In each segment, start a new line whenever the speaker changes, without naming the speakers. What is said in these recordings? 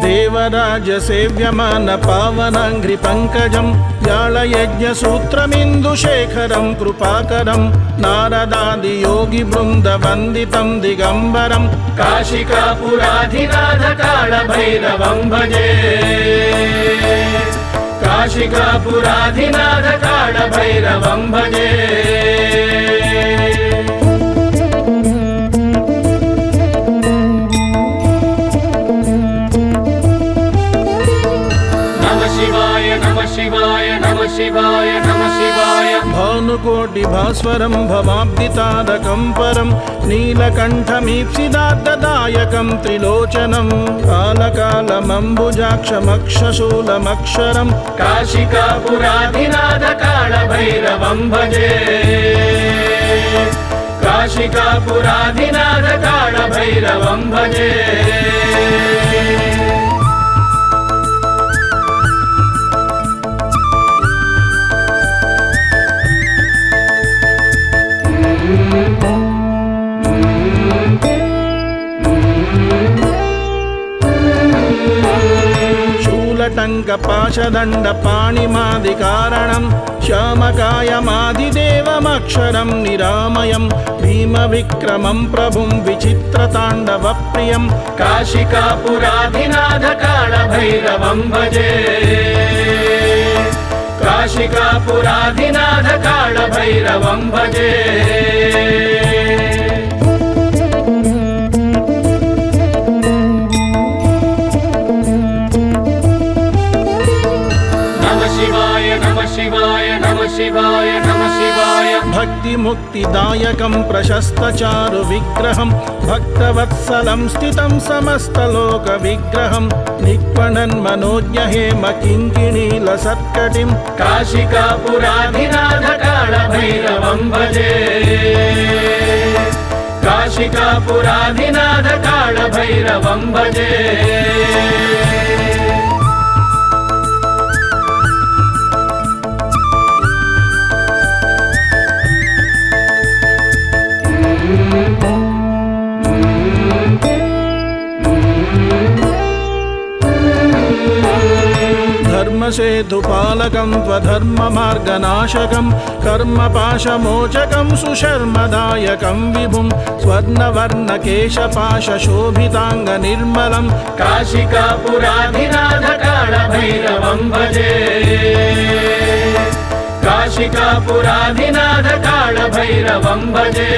देवराजसेव्यमान पावनाङ्घ्रिपङ्कजं व्याळयज्ञसूत्रमिन्दुशेखरं कृपाकरं नारदादियोगिवृन्दवन्दितं दिगम्बरं
काशिकापुराधिनाथ कालभैरवं भजे काशिकापुराधिनाथ कालभैरवं भजे शिवाय नमः शिवाय नमः शिवाय
भानुकोटिभास्वरं भवाब्दितारकं परं नीलकण्ठमीप्सिदात्तदायकं त्रिलोचनं कालकालमम्बुजाक्षमक्षशूलमक्षरं
काशिकापुराधिनाथ कालभैरवं भजे काशिकापुराधिनाथ कालभैरवं भजे
शूलटङ्कपाशदण्डपाणिमादिकारणं श्यामकायमादिदेवमक्षरं निरामयं भीमविक्रमं प्रभुं विचित्रताण्डवप्रियं
काशिकापुराधिनाथ कालभैरवं भजे काशिकापुराधिनाथ कालभैरवं भजे शिवाय नमः शिवाय नमः शिवाय
भक्तिमुक्तिदायकं प्रशस्तचारुविग्रहं भक्तवत्सलं स्थितं समस्तलोकविग्रहं निक्वणन्मनोज्ञहेमकिङ्किणीलसत्कटिं
काशिकापुराधिनाथ कालभैरवं भजे काशिकापुराधिनाथ कालभैरवं भजे
धर्मसेतुपालकं त्वधर्ममार्गनाशकं कर्मपाशमोचकं सुशर्मदायकं विभुं स्वर्णवर्णकेशपाशशोभिताङ्गनिर्मलं
काशिकापुराधिनाथ कालभैरवं भजे काशिकापुराधिनाथ कालभैरवं भजे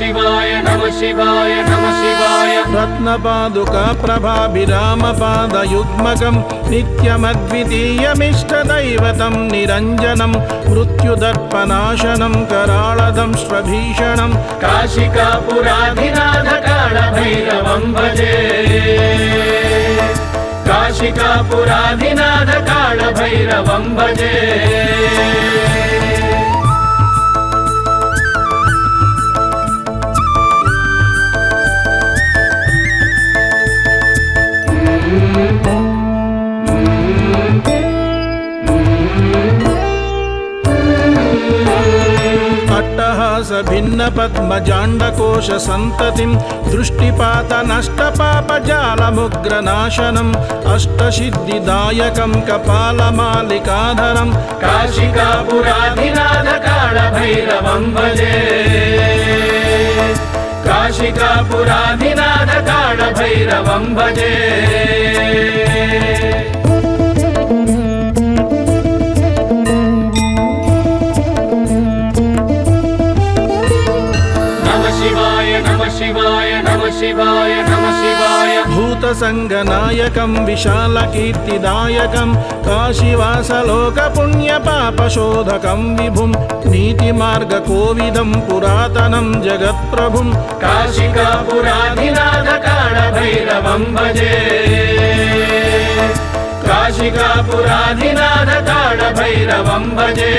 शिवाय नमः शिवाय नमः शिवाय
रत्नपादुका प्रभाभिरामपादयुग्मकं नित्यमद्वितीयमिष्टदैवतं निरञ्जनं मृत्युदर्पनाशनं कराळदं श्वभीषणं
काशिकापुराधिनाथ कालभैरवं भजे काशिकापुराधिनाथ कालभैरवं भजे
अट्टहासभिन्नपद्मजाण्डकोशसन्ततिं दृष्टिपातनष्टपापजालमुग्रनाशनम् अष्टसिद्धिदायकं कपालमालिकाधरं
काशिकापुराधिनाथ कालभैरवं भजे काशिकापुराधिनाथ कालभैरवं भजे शिवाय नमः शिवाय नमः शिवाय
भूतसङ्गनायकं विशालकीर्तिदायकं काशीवासलोकपुण्यपापशोधकं विभुं नीतिमार्गकोविदं पुरातनं जगत्प्रभुं
काशिकापुराधिनाथ कालभैरवं भजे काशिकापुराधिनाथ कालभैरवं भजे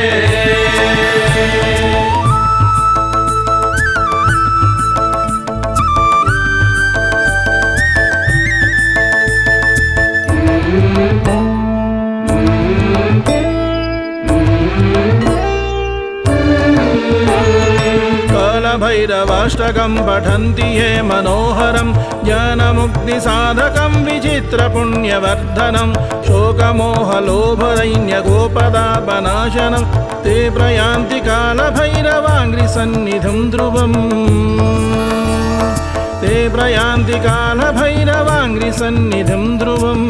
कालभैरवाष्टकं पठन्ति ये मनोहरं ज्ञानमुक्तिसाधकं विचित्रपुण्यवर्धनं शोकमोहलोभदैन्यगोपदापनाशनं ते प्रयान्ति कालभैरवाङ्घ्रिसन्निधिं ध्रुवम् ते प्रयान्ति कालभैरवाङ्घ्रिसन्निधिं ध्रुवम्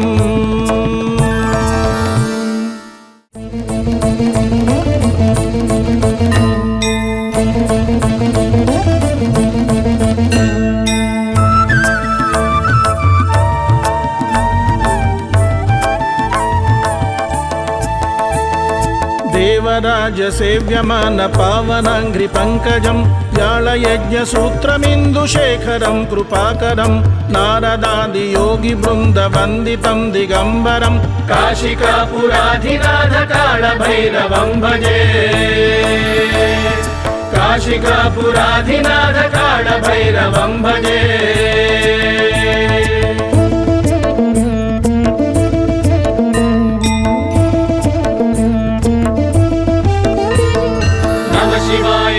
देवराजसेव्यमान पावनाङ्घ्रिपङ्कजं व्याळयज्ञसूत्रमिन्दुशेखरं कृपाकरं नारदादियोगिवृन्दवन्दितं दिगम्बरं
काशिकापुराधिनाथ कालभैरवं भजे काशिकापुराधिनाथ कालभैरवं भजे शिवाय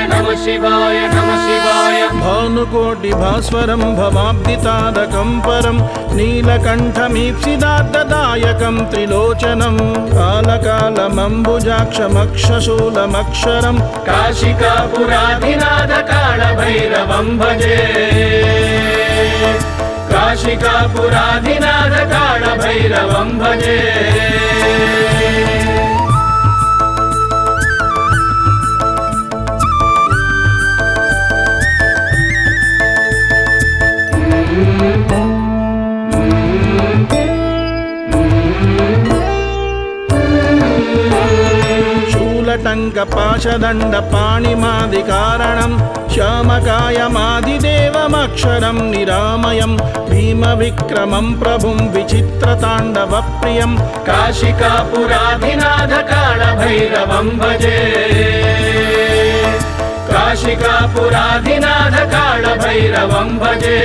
नमः शिवाय नमः शिवाय
भानुकोटिभास्वरं भवाब्दितारकं परं नीलकण्ठमीप्सिदात्तदायकं त्रिलोचनं कालकालमम्बुजाक्षमक्षशूलमक्षरं
काशिकापुराधिनाथ कालभैरवं भजे काशिकापुराधिनाथ कालभैरवं भजे
शूलटङ्कपाशदण्डपाणिमादिकारणं श्यामकायमादिदेवमक्षरं निरामयं भीमविक्रमं प्रभुं विचित्रताण्डवप्रियं
काशिकापुराधिनाथ कालभैरवं भजे काशिकापुराधिनाथ कालभैरवं भजे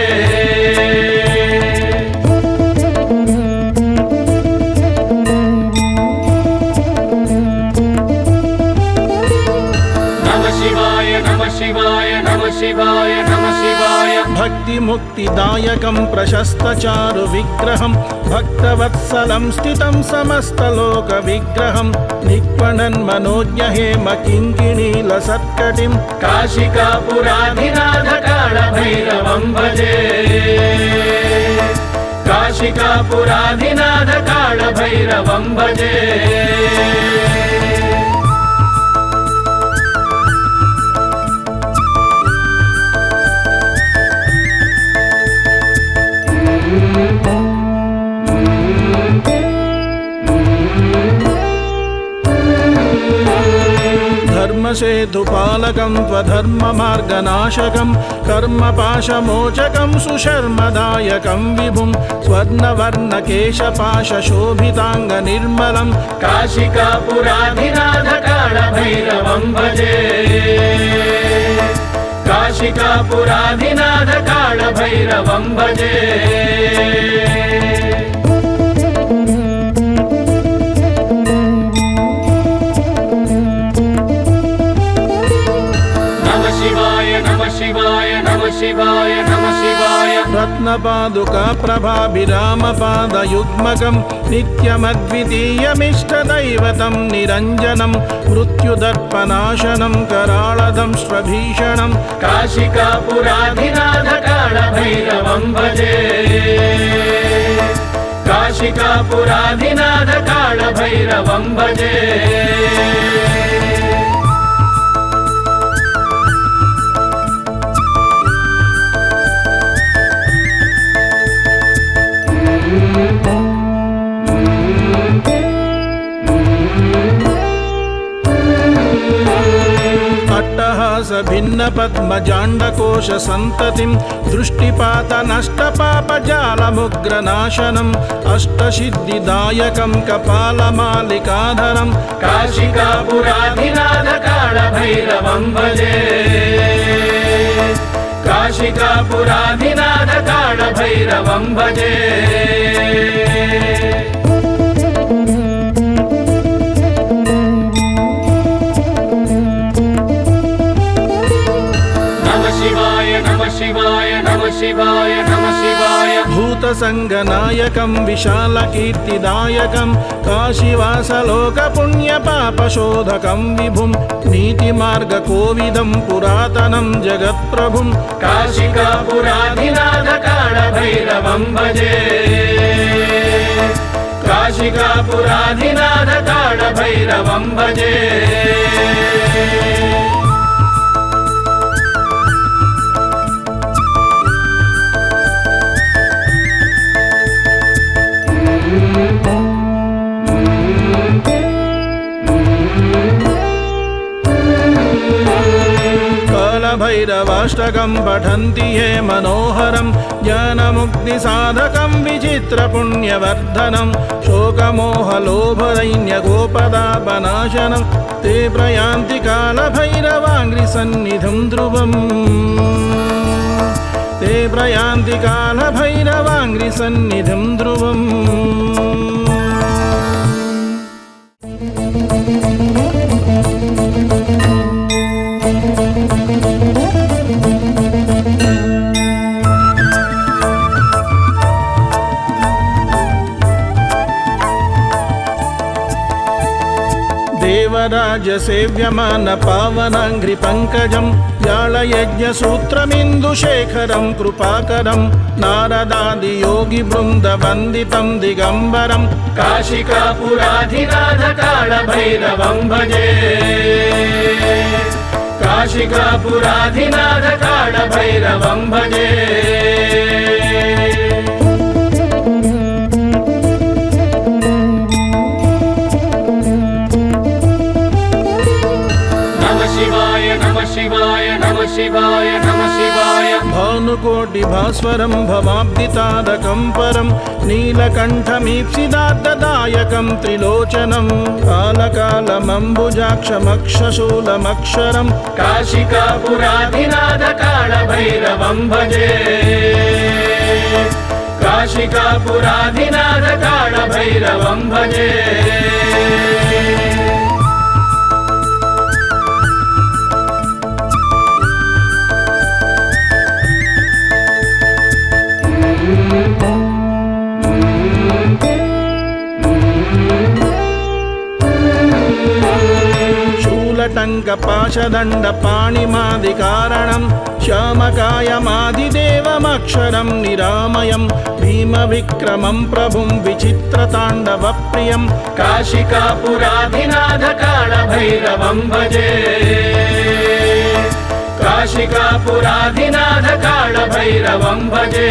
शिवाय नमः शिवाय नमः शिवाय
भक्तिमुक्तिदायकं प्रशस्तचारुविग्रहं भक्तवत्सलं स्थितं समस्तलोकविग्रहं निक्वणन्मनोज्ञहेम किङ्किणीलसत्कटिं
काशिकापुराधिनाथ कालभैरवं भजे काशिकापुराधिनाथ कालभैरवं भजे
धर्मसेतुपालकं त्वधर्ममार्गनाशकं कर्मपाशमोचकं सुशर्मदायकं विभुं स्वर्णवर्णकेशपाशशोभिताङ्गनिर्मलं
काशिकापुराधिनाथ कालभैरवं भजे काशिकापुराधिनाथ कालभैरवं भजे शिवाय नमः शिवाय
रत्नपादुकाप्रभाभिरामपादयुग्मकं नित्यमद्वितीयमिष्टदैवतं निरञ्जनं मृत्युदर्पनाशनं कराळदंष्ट्रभीषणं
काशिकापुराधिनाथ कालभैरवं भजे काशिकापुराधिनाथ कालभैरवं भजे
भिन्नपद्मजाण्डकोशसन्ततिं दृष्टिपातनष्टपापजालमुग्रनाशनम् अष्टसिद्धिदायकं कपालमालिकाधरं
काशिकापुराधिनाथ कालभैरवं भजे काशिकापुराधिनाथ कालभैरवं भजे
सर्वसङ्गनायकं विशालकीर्तिदायकं काशीवासलोकपुण्यपापशोधकं विभुं नीतिमार्गकोविदं पुरातनं जगत्प्रभुं
काशिकापुराधिनाथ कालभैरवं भजे काशिकापुराधिनाथ कालभैरवं भजे
कालभैरवाष्टकं पठन्ति ये मनोहरं ज्ञानमुक्तिसाधकं विचित्रपुण्यवर्धनं शोकमोहलोभदैन्यगोपदापनाशनं ते प्रयान्ति कालभैरवाङ्घ्रिसन्निधिं ध्रुवम् ते प्रयान्ति कालभैरवाङ्घ्रिसन्निधिं ध्रुवम् देवराजसेव्यमान पावनाङ्घ्रिपङ्कजं व्याळयज्ञसूत्रमिन्दुशेखरं कृपाकरं नारदादियोगिवृन्दवन्दितं दिगम्बरं
काशिकापुराधिनाथ कालभैरवं भजे काशिकापुराधिनाथ कालभैरवं भजे शिवाय नमः शिवाय नमः शिवाय
भानुकोटिभास्वरं भवाब्दितारकं परं नीलकण्ठमीप्सिदार्धदायकं त्रिलोचनं कालकालमम्बुजाक्षमक्षशूलमक्षरं
काशिकापुराधिनाथ कालभैरवं भजे काशिकापुराधिनाथ कालभैरवं भजे
शूलटङ्कपाशदण्डपाणिमादिकारणं श्यामकायमादिदेवमक्षरं निरामयं भीमविक्रमं प्रभुं विचित्रताण्डवप्रियं
काशिकापुराधिनाथ कालभैरवं भजे काशिकापुराधिनाथ कालभैरवं भजे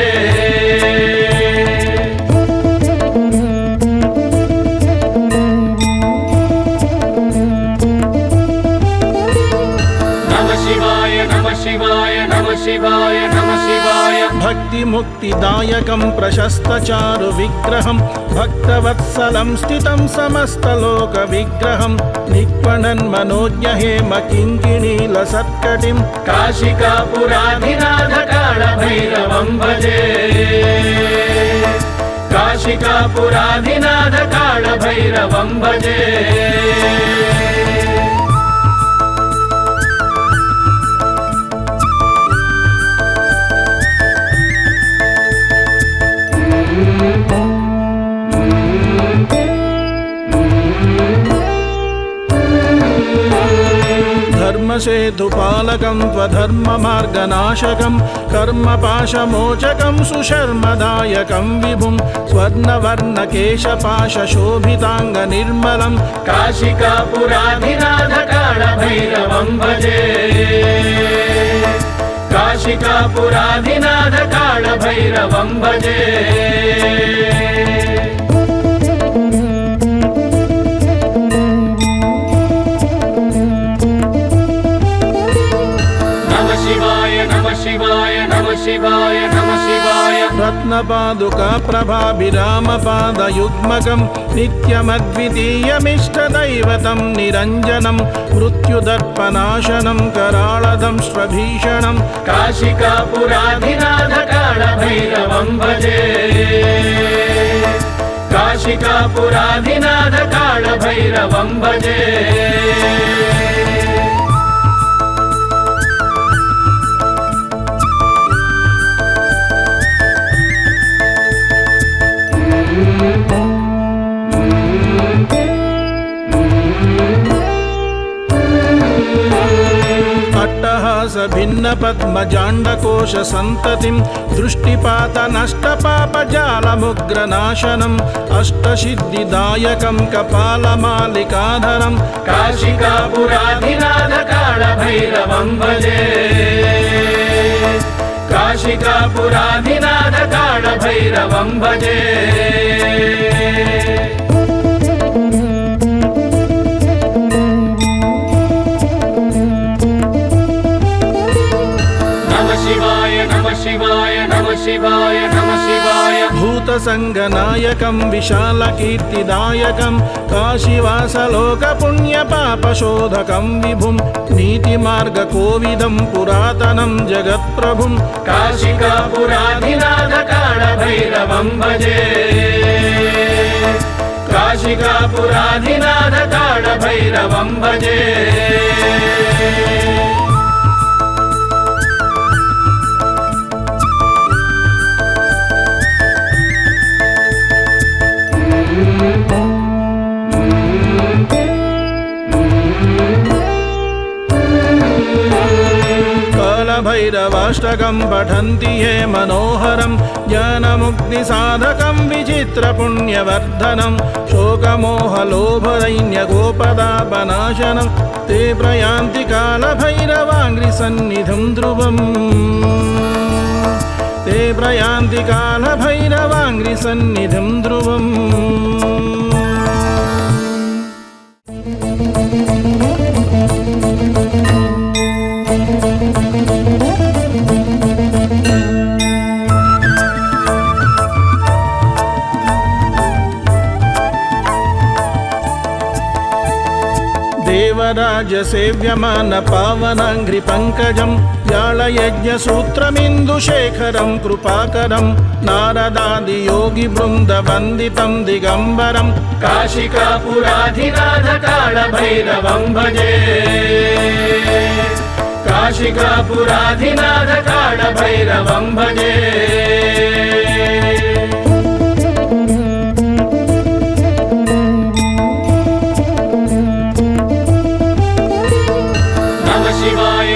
शिवाय नमः शिवाय नमः शिवाय
भक्तिमुक्तिदायकं प्रशस्तचारुविग्रहं भक्तवत्सलं स्थितं समस्तलोकविग्रहं निक्वणन्मनोज्ञहेमकिङ्किणीलसत्कटिं
काशिकापुराधिनाथ कालभैरवं भजे काशिकापुराधिनाथ कालभैरवं भजे
धर्मसेतुपालकं त्वधर्ममार्गनाशकं कर्मपाशमोचकं सुशर्मदायकं विभुं स्वर्णवर्णकेशपाशशोभिताङ्गनिर्मलं
काशिकापुराधिनाथ कालभैरवं भजे काशिकापुराधिनाथ कालभैरवं भजे शिवाय नमः शिवाय नमः शिवाय
रत्नपादुका प्रभाभिरामपादयुग्मकं नित्यमद्वितीयमिष्टदैवतं निरञ्जनं मृत्युदर्पनाशनं कराळदंष्ट्रभीषणं
काशिकापुराधिनाथ कालभैरवं भजे काशिकापुराधिनाथ कालभैरवं भजे
भिन्न पद्मजाण्डकोश सन्ततिं दृष्टिपात नष्टपापजालमुग्रनाशनम् अष्टसिद्धिदायकं कपालमालिकाधरं
काशिकापुराधिनाथ कालभैरवं भजे काशिकापुराधिनाथ कालभैरवं भजे शिवाय नमः शिवाय नमः शिवाय नमः शिवाय
भूतसङ्गनायकं विशालकीर्तिदायकं काशीवासलोकपुण्यपापशोधकं विभुं नीतिमार्गकोविदं पुरातनं जगत्प्रभुं
काशिकापुराधिनाथ कालभैरवं भजे काशिकापुराधिनाथ कालभैरवं भजे
कालभैरवाष्टकं पठन्ति ये मनोहरं ज्ञानमुक्तिसाधकं विचित्रपुण्यवर्धनं शोकमोहलोभदैन्यगोपदापनाशनं ते प्रयान्ति कालभैरवाङ्घ्रिसन्निधिं ध्रुवम् ते प्रयान्ति कालभैरवाङ्घ्रिसन्निधिं ध्रुवम् देवराजसेव्यमान पावनाङ्घ्रिपङ्कजं व्याळयज्ञसूत्रमिन्दुशेखरं कृपाकरं नारदादियोगिवृन्दवन्दितं दिगम्बरं
काशिकापुराधिनाथ कालभैरवं भजे काशिकापुराधिनाथ कालभैरवं भजे शिवाय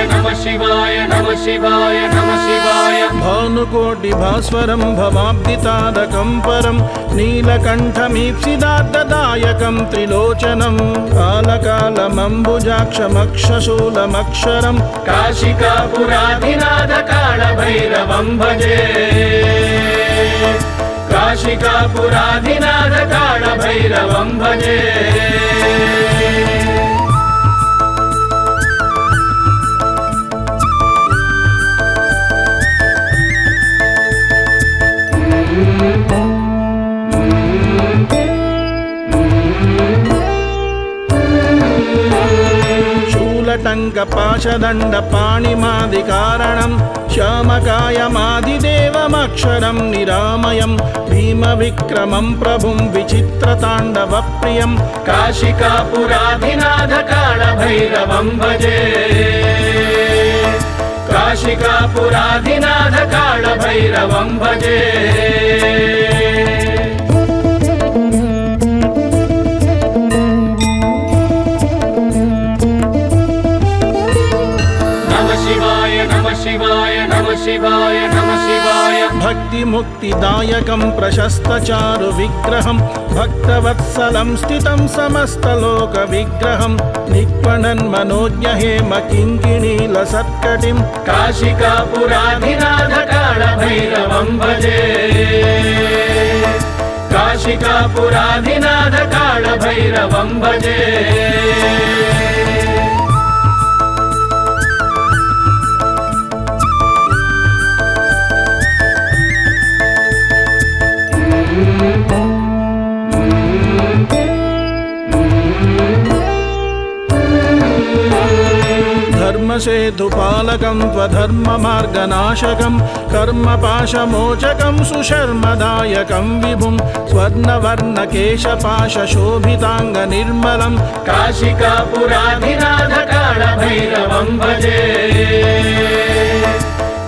नमः शिवाय नमः शिवाय
भानुकोटिभास्वरं भवाब्दितारकं परं नीलकण्ठमीप्सिदात्तदायकं त्रिलोचनं कालकालमम्बुजाक्षमक्षशूलमक्षरं
काशिकापुराधिनाथ कालभैरवं भजे काशिकापुराधिनाथ कालभैरवं भजे
शूलटङ्कपाशदण्डपाणिमादिकारणं श्यामकायमादिदेवमक्षरं निरामयं भीमविक्रमं प्रभुं विचित्रताण्डवप्रियं
काशिकापुराधिनाथ कालभैरवं भजे काशिकापुराधिनाथ कालभैरवं भजे शिवाय नमः शिवाय नमः शिवाय
भक्तिमुक्तिदायकं प्रशस्तचारुविग्रहं भक्तवत्सलं स्थितं समस्तलोकविग्रहं निक्पणन्मनोज्ञहेमकिङ्किणीलसत्कटिं
काशिकापुराधिनाथ कालभैरवं भजे काशिकापुराधिनाथ कालभैरवं भजे
धर्मसेतुपालकं त्वधर्ममार्गनाशकं कर्मपाशमोचकं सुशर्मदायकं विभुं स्वर्णवर्णकेशपाशशोभिताङ्गनिर्मलं
काशिकापुराधिनाथ कालभैरवं भजे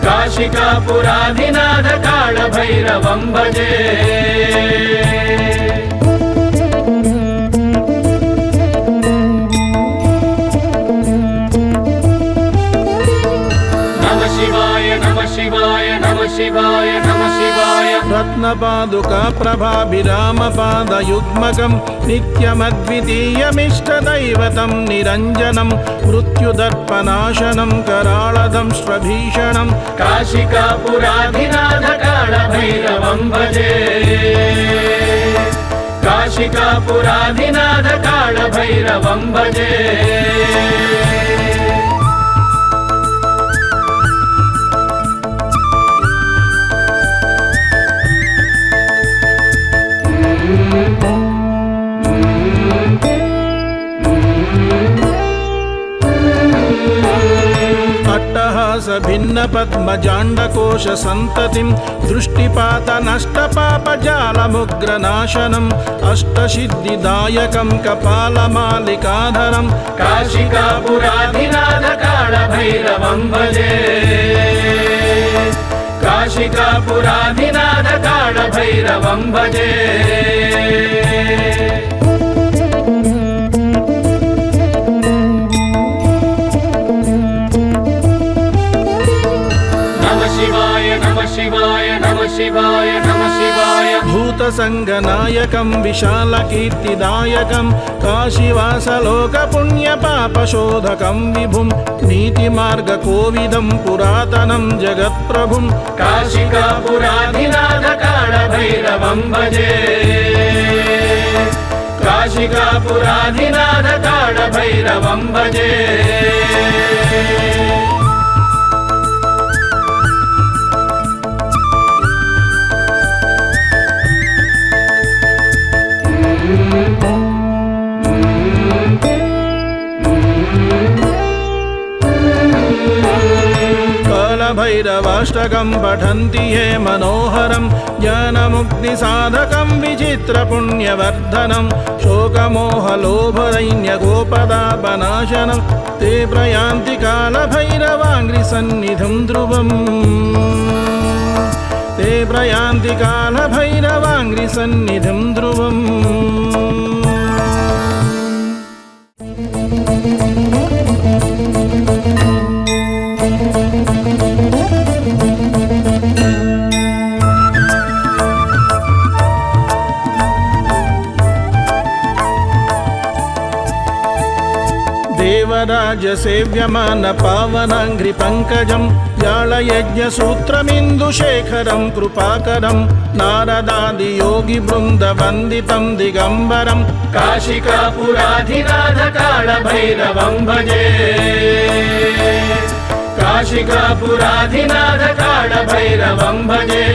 काशिकापुराधिनाथ कालभैरवं भजे शिवाय नमः शिवाय
रत्नपादुका प्रभाभिरामपादयुग्मकं नित्यमद्वितीयमिष्टदैवतं निरञ्जनं मृत्युदर्पनाशनं कराळदंष्ट्रभीषणं
काशिकापुराधिनाथ कालभैरवं भजे काशिकापुराधिनाथ कालभैरवं भजे
भिन्नपद्मजाण्डकोशसन्ततिं दृष्टिपातनष्टपापजालमुग्रनाशनम् अष्टसिद्धिदायकं कपालमालिकाधरं
काशिकापुराधिनाथ कालभैरवं भजे काशिकापुराधिनाथ कालभैरवं भजे शिवाय नमः शिवाय नमः शिवाय
भूतसङ्गनायकं विशालकीर्तिदायकं काशीवासलोकपुण्यपापशोधकं विभुं नीतिमार्गकोविदं पुरातनं जगत्प्रभुं
काशिकापुराधिनाथ कालभैरवं भजे काशिकापुराधिनाथ कालभैरवं भजे
कालभैरवाष्टकं पठन्ति ये मनोहरं ज्ञानमुक्तिसाधकं विचित्रपुण्यवर्धनं शोकमोहलोभदैन्यगोपदापनाशनं ते प्रयान्ति कालभैरवाङ्घ्रिसन्निधिं ध्रुवम् ते प्रयान्ति कालभैरवाङ्घ्रिसन्निधिं ध्रुवम् देवराजसेव्यमान पावनाङ्घ्रिपङ्कजं व्याळयज्ञसूत्रमिन्दुशेखरं कृपाकरं नारदादियोगिवृन्दवन्दितं दिगम्बरं
काशिकापुराधिनाथ कालभैरवं भजे काशिकापुराधिनाथ कालभैरवं भजे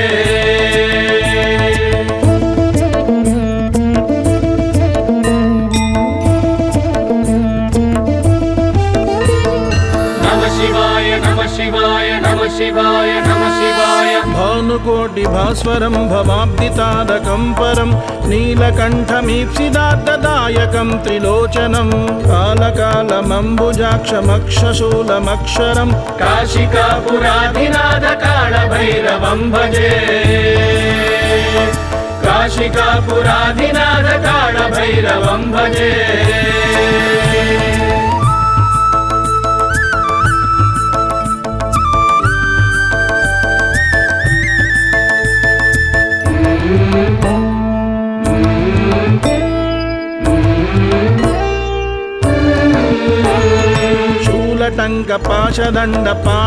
शिवाय नमः शिवाय नमः शिवाय
भानुकोटिभास्वरं भवाब्दितादकं परं नीलकण्ठमीप्सिदाद्ददायकं त्रिलोचनं कालकालमम्बुजाक्षमक्षशूलमक्षरं
काशिकापुराधिनाथ कालभैरवं भजे काशिकापुराधिनाथ कालभैरवं भजे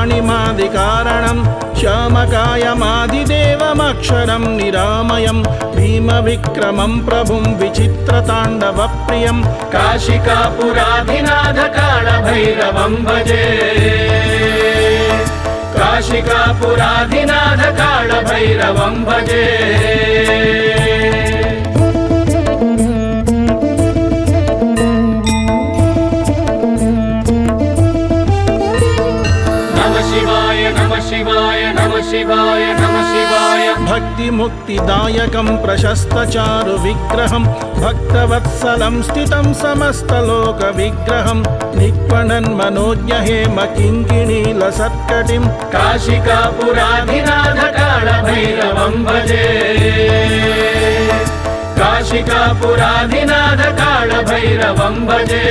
शूलटङ्कपाशदण्डपाणिमादिकारणं श्यामकायमादिदेवमक्षरं निरामयं भीमविक्रमं प्रभुं विचित्रताण्डवप्रियं
काशिकापुराधिनाथ कालभैरवं भजे काशिकापुराधिनाथ कालभैरवं भजे शिवाय नमः शिवाय नमः शिवाय
भक्तिमुक्तिदायकं प्रशस्तचारुविग्रहं भक्तवत्सलं स्थितं समस्तलोकविग्रहं निक्पणन्मनोज्ञहेमकिङ्किणीलसत्कटिं
काशिकापुराधिनाथ कालभैरवं भजे काशिकापुराधिनाथ कालभैरवं भजे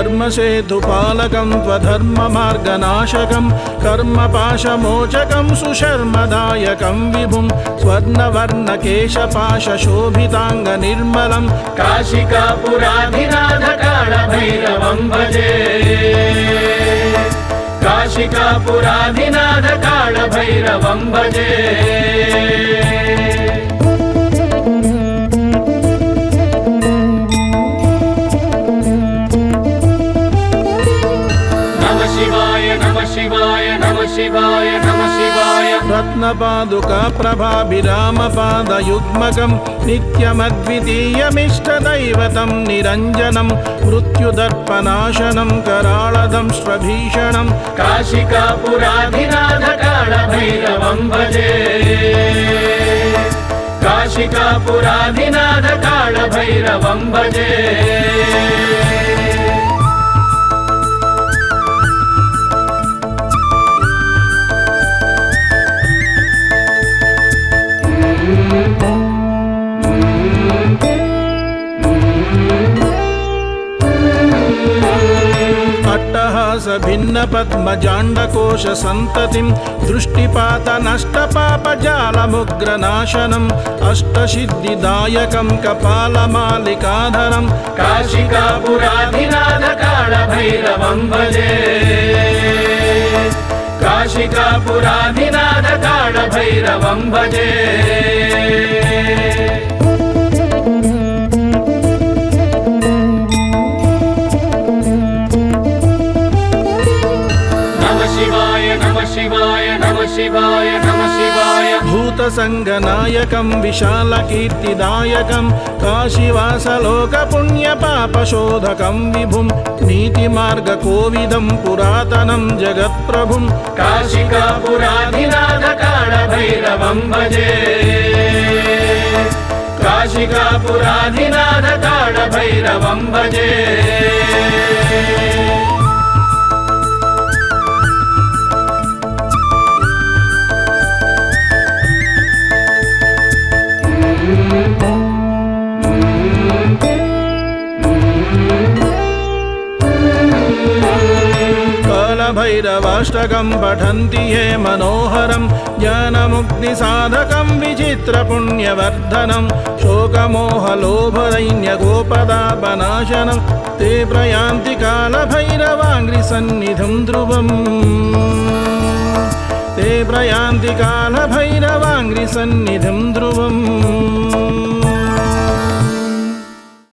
धर्मसेतुपालकं त्वधर्ममार्गनाशकं कर्मपाशमोचकं सुशर्मदायकं विभुं स्वर्णवर्णकेशपाशशोभिताङ्गनिर्मलं
काशिकापुराधिनाथ कालभैरवं भजे काशिकापुराधिनाथ कालभैरवं भजे नमः शिवाय नमः शिवाय नमः शिवाय नमः शिवाय
रत्नपादुका प्रभाभिरामपादयुग्मकं नित्यमद्वितीयमिष्टदैवतं निरञ्जनं मृत्युदर्पनाशनं कराळदं श्वभीषणं
काशिकापुराधिनाथ कालभैरवं भजे काशिकापुराधिनाथ कालभैरवं भजे
अट्टहास भिन्न पद्मजाण्डकोश सन्ततिं दृष्टिपात नष्टपापजालमुग्रनाशनम् अष्टसिद्धिदायकं कपालमालिकाधरं
काशिकापुराधिनाथ कालभैरवं भजे काशिकापुराधिनाथ कालभैरवं भजे शिवाय नमः शिवाय नमः शिवाय नमः शिवाय
भूतसङ्गनायकं विशालकीर्तिदायकं काशीवासलोकपुण्यपापशोधकं विभुं नीतिमार्गकोविदं पुरातनं जगत्प्रभुं
काशिकापुराधिनाथ कालभैरवं भजे काशिकापुराधिनाथ कालभैरवं भजे
कालभैरवाष्टकं पठन्ति ये मनोहरं ज्ञानमुक्तिसाधकं विचित्रपुण्यवर्धनं शोकमोहलोभदैन्यगोपदापनाशनं ते प्रयान्ति कालभैरवाङ्घ्रिसन्निधिं ध्रुवम् ते प्रयान्ति कालभैरवाङ्घ्रिसन्निधिं ध्रुवम्